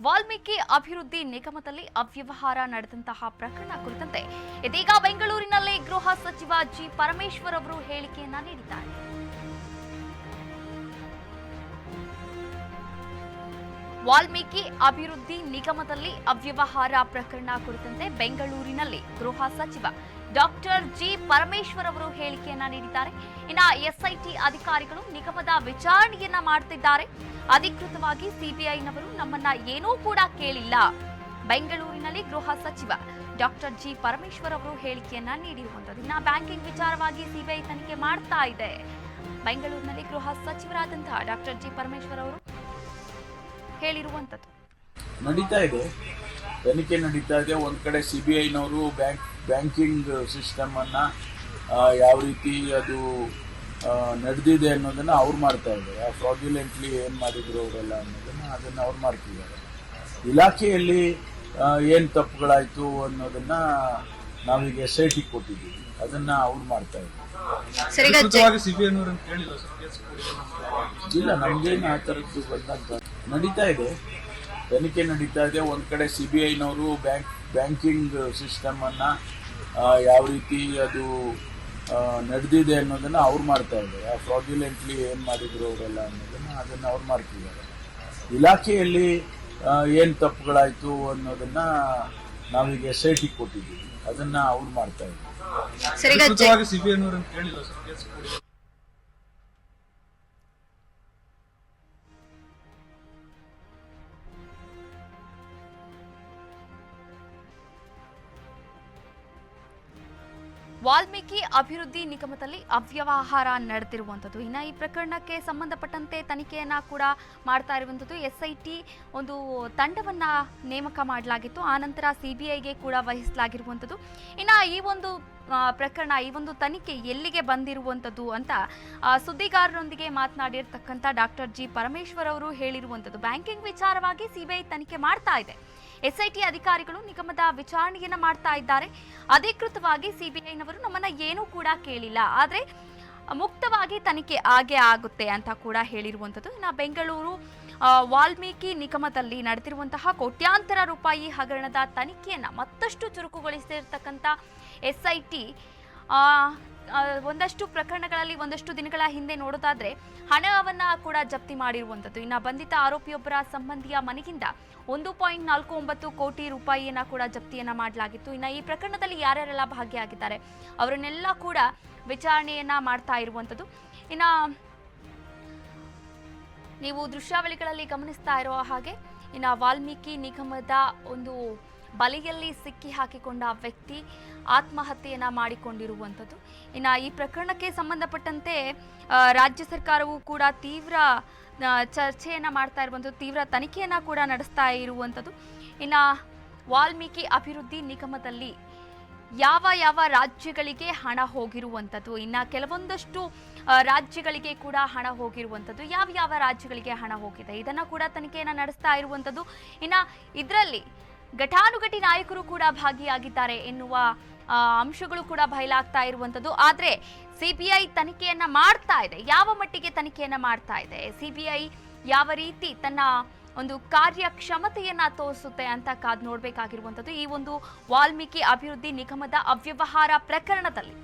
ವಾಲ್ಮೀಕಿ ಅಭಿವೃದ್ಧಿ ನಿಗಮದಲ್ಲಿ ಅವ್ಯವಹಾರ ನಡೆದಂತಹ ಪ್ರಕರಣ ಕುರಿತಂತೆ ಇದೀಗ ಬೆಂಗಳೂರಿನಲ್ಲಿ ಗೃಹ ಸಚಿವ ಜಿ ಪರಮೇಶ್ವರ್ ಅವರು ಹೇಳಿಕೆಯನ್ನ ನೀಡಿದ್ದಾರೆ. ವಾಲ್ಮೀಕಿ ಅಭಿವೃದ್ಧಿ ನಿಗಮದಲ್ಲಿ ಅವ್ಯವಹಾರ ಪ್ರಕರಣ ಕುರಿತಂತೆ ಬೆಂಗಳೂರಿನಲ್ಲಿ ಗೃಹ ಸಚಿವ ಡಾಕ್ಟರ್ ಜಿ ಪರಮೇಶ್ವರ್ ಅವರು ಹೇಳಿಕೆಯನ್ನ ನೀಡಿದ್ದಾರೆ. ಇನ್ನು ಎಸ್ಐಟಿ ಅಧಿಕಾರಿಗಳು ನಿಗಮದ ವಿಚಾರಣೆಯನ್ನ ಮಾಡುತ್ತಿದ್ದಾರೆ. ಅಧಿಕೃತವಾಗಿ ಸಿಬಿಐನವರು ನಮ್ಮನ್ನ ಏನೂ ಕೂಡ ಕೇಳಿಲ್ಲ. ಬೆಂಗಳೂರಿನಲ್ಲಿ ಗೃಹ ಸಚಿವ ಡಾಕ್ಟರ್ ಜಿ ಪರಮೇಶ್ವರ್ ಅವರು ಹೇಳಿಕೆಯನ್ನ ನೀಡಿರುವಂತದ್ದು. ಇನ್ನು ಬ್ಯಾಂಕಿಂಗ್ ವಿಚಾರವಾಗಿ ಸಿಬಿಐ ತನಿಖೆ ಮಾಡ್ತಾ ಇದೆ. ಬೆಂಗಳೂರಿನಲ್ಲಿ ಗೃಹ ಸಚಿವರಾದಂತಹ ಡಾಕ್ಟರ್ ಜಿ ಪರಮೇಶ್ವರ್ ಅವರು ಹೇಳಿರುವಂತದ್ದು. ನಡೀತಾ ಇದೆ, ತನಿಖೆ ನಡೀತಾ ಇದೆ. ಒಂದ್ ಕಡೆ ಸಿಬಿಐನವರು ಬ್ಯಾಂಕಿಂಗ್ ಸಿಸ್ಟಮ್ ಅನ್ನ ಯಾವ ರೀತಿ ಅದು ನಡೆದಿದೆ ಅನ್ನೋದನ್ನ ಅವ್ರು ಮಾಡ್ತಾ ಇದ್ದಾರೆ. ಫ್ರಾಡ್ಯುಲೆಂಟ್ಲಿ ಏನ್ ಮಾಡಿದ್ರು ಅವರೆಲ್ಲ ಅದನ್ನ ಅವ್ರು ಮಾಡ್ತಿದ್ದಾರೆ. ಇಲಾಖೆಯಲ್ಲಿ ಏನ್ ತಪ್ಪುಗಳಾಯ್ತು ಅನ್ನೋದನ್ನ ನಾವೀಗ SIT ಕೊಟ್ಟಿದ್ದೀವಿ, ಅದನ್ನ ಅವ್ರು ಮಾಡ್ತಾ ಇದ್ದಾರೆ. ಇಲ್ಲ, ನಮ್ಗೇನು ಆ ಥರದ್ದು ಬಂದಂತ ನಡೀತಾ ಇದೆ, ತನಿಖೆ ನಡೀತಾ ಇದೆ. ಒಂದ್ ಕಡೆ ಸಿಬಿಐನವರು ಬ್ಯಾಂಕಿಂಗ್ ಸಿಸ್ಟಮ್ ಅನ್ನ ಯಾವ ರೀತಿ ಅದು ನಡೆದಿದೆ ಅನ್ನೋದನ್ನ ಅವ್ರು ಮಾಡ್ತಾ ಇದ್ದಾರೆ. ಫ್ರಾಡ್ಯುಲೆಂಟ್ಲಿ ಏನ್ ಮಾಡಿದ್ರು ಅವರೆಲ್ಲ ಅನ್ನೋದನ್ನ ಅದನ್ನ ಅವ್ರು ಮಾಡ್ತಿದ್ದಾರೆ. ಇಲಾಖೆಯಲ್ಲಿ ಏನ್ ತಪ್ಪುಗಳಾಯ್ತು ಅನ್ನೋದನ್ನ ನಾವೀಗ SIT ಕೊಟ್ಟಿದ್ದೀವಿ, ಅದನ್ನ ಅವ್ರು ಮಾಡ್ತಾ ಇದ್ದಾರೆ. ವಾಲ್ಮೀಕಿ ಅಭಿವೃದ್ಧಿ ನಿಗಮದಲ್ಲಿ ಅವ್ಯವಹಾರ ನಡೆದಿರುವಂಥದ್ದು. ಇನ್ನು ಈ ಪ್ರಕರಣಕ್ಕೆ ಸಂಬಂಧಪಟ್ಟಂತೆ ತನಿಖೆಯನ್ನ ಕೂಡ ಮಾಡ್ತಾ ಇರುವಂಥದ್ದು. SIT ಒಂದು ತಂಡವನ್ನ ನೇಮಕ ಮಾಡಲಾಗಿತ್ತು. ಆನಂತರ ಸಿಬಿಐಗೆ ಕೂಡ ವಹಿಸಲಾಗಿರುವಂಥದ್ದು. ಇನ್ನು ಈ ಒಂದು ಪ್ರಕರಣ, ಈ ಒಂದು ತನಿಖೆ ಎಲ್ಲಿಗೆ ಬಂದಿರುವಂಥದ್ದು ಅಂತ ಸುದ್ದಿಗಾರರೊಂದಿಗೆ ಮಾತನಾಡಿರ್ತಕ್ಕಂಥ ಡಾಕ್ಟರ್ ಜಿ ಪರಮೇಶ್ವರ್ ಅವರು ಹೇಳಿರುವಂಥದ್ದು. ಬ್ಯಾಂಕಿಂಗ್ ವಿಚಾರವಾಗಿ ಸಿಬಿಐ ತನಿಖೆ ಮಾಡ್ತಾ ಇದೆ. SIT ಅಧಿಕಾರಿಗಳು ನಿಗಮದ ವಿಚಾರಣೆಯನ್ನ ಮಾಡ್ತಾ ಇದ್ದಾರೆ. ಅಧಿಕೃತವಾಗಿ ಸಿಬಿಐನವರು ನಮ್ಮನ್ನ ಏನೂ ಕೂಡ ಕೇಳಿಲ್ಲ, ಆದ್ರೆ ಮುಕ್ತವಾಗಿ ತನಿಖೆ ಆಗೇ ಆಗುತ್ತೆ ಅಂತ ಕೂಡ ಹೇಳಿರುವಂಥದ್ದು. ಇನ್ನು ಬೆಂಗಳೂರು ವಾಲ್ಮೀಕಿ ನಿಗಮದಲ್ಲಿ ನಡೆದಿರುವಂತಹ ಕೋಟ್ಯಾಂತರ ರೂಪಾಯಿ ಹಗರಣದ ತನಿಖೆಯನ್ನ ಮತ್ತಷ್ಟು ಚುರುಕುಗೊಳಿಸಿರ್ತಕ್ಕಂಥ SIT ಒಂದಷ್ಟು ಪ್ರಕರಣಗಳಲ್ಲಿ ಒಂದಷ್ಟು ದಿನಗಳ ಹಿಂದೆ ನೋಡೋದಾದ್ರೆ ಹಣವನ್ನ ಕೂಡ ಜಪ್ತಿ ಮಾಡಿರುವಂಥದ್ದು. ಇನ್ನು ಬಂಧಿತ ಆರೋಪಿಯೊಬ್ಬರ ಸಂಬಂಧಿಯ ಮನೆಯಿಂದ 1.49 ಕೋಟಿ ರೂಪಾಯಿಯನ್ನ ಕೂಡ ಜಪ್ತಿಯನ್ನ ಮಾಡಲಾಗಿತ್ತು. ಇನ್ನು ಈ ಪ್ರಕರಣದಲ್ಲಿ ಯಾರ್ಯಾರೆಲ್ಲ ಭಾಗಿಯಾಗಿದ್ದಾರೆ ಅವರನ್ನೆಲ್ಲ ಕೂಡ ವಿಚಾರಣೆಯನ್ನ ಮಾಡ್ತಾ ಇರುವಂಥದ್ದು. ಇನ್ನು ನೀವು ದೃಶ್ಯಾವಳಿಗಳಲ್ಲಿ ಗಮನಿಸ್ತಾ ಇರೋ ಹಾಗೆ ಇನ್ನು ವಾಲ್ಮೀಕಿ ನಿಗಮದ ಒಂದು ಬಲೆಯಲ್ಲಿ ಸಿಕ್ಕಿ ಹಾಕಿಕೊಂಡ ವ್ಯಕ್ತಿ ಆತ್ಮಹತ್ಯೆಯನ್ನ ಮಾಡಿಕೊಂಡಿರುವಂಥದ್ದು. ಇನ್ನು ಈ ಪ್ರಕರಣಕ್ಕೆ ಸಂಬಂಧಪಟ್ಟಂತೆ ರಾಜ್ಯ ಸರ್ಕಾರವು ಕೂಡ ತೀವ್ರ ಚರ್ಚೆಯನ್ನ ಮಾಡ್ತಾ ಇರುವಂಥದ್ದು, ತೀವ್ರ ತನಿಖೆಯನ್ನ ಕೂಡ ನಡೆಸ್ತಾ ಇರುವಂಥದ್ದು. ಇನ್ನು ವಾಲ್ಮೀಕಿ ಅಭಿವೃದ್ಧಿ ನಿಗಮದಲ್ಲಿ ಯಾವ ಯಾವ ರಾಜ್ಯಗಳಿಗೆ ಹಣ ಹೋಗಿರುವಂಥದ್ದು, ಇನ್ನು ಕೆಲವೊಂದಷ್ಟು ರಾಜ್ಯಗಳಿಗೆ ಕೂಡ ಹಣ ಹೋಗಿರುವಂಥದ್ದು, ಯಾವ ಯಾವ ರಾಜ್ಯಗಳಿಗೆ ಹಣ ಹೋಗಿದೆ ಇದನ್ನ ಕೂಡ ತನಿಖೆಯನ್ನ ನಡೆಸ್ತಾ ಇರುವಂಥದ್ದು. ಇನ್ನು ಇದರಲ್ಲಿ ಘಟಾನುಘಟಿ ನಾಯಕರು ಕೂಡ ಭಾಗಿಯಾಗಿದ್ದಾರೆ ಎನ್ನುವ ಅಂಶಗಳು ಕೂಡ ಬಯಲಾಗ್ತಾ ಇರುವಂಥದ್ದು. ಆದ್ರೆ ಸಿಬಿಐ ತನಿಖೆಯನ್ನ ಮಾಡ್ತಾ ಇದೆ. ಯಾವ ಮಟ್ಟಿಗೆ ತನಿಖೆಯನ್ನ ಮಾಡ್ತಾ ಇದೆ, ಸಿಬಿಐ ಯಾವ ರೀತಿ ತನ್ನ ಒಂದು ಕಾರ್ಯಕ್ಷಮತೆಯನ್ನ ತೋರಿಸುತ್ತೆ ಅಂತ ಕಾದು ನೋಡ್ಬೇಕಾಗಿರುವಂಥದ್ದು ಈ ಒಂದು ವಾಲ್ಮೀಕಿ ಅಭಿವೃದ್ಧಿ ನಿಗಮದ ಅವ್ಯವಹಾರ ಪ್ರಕರಣದಲ್ಲಿ.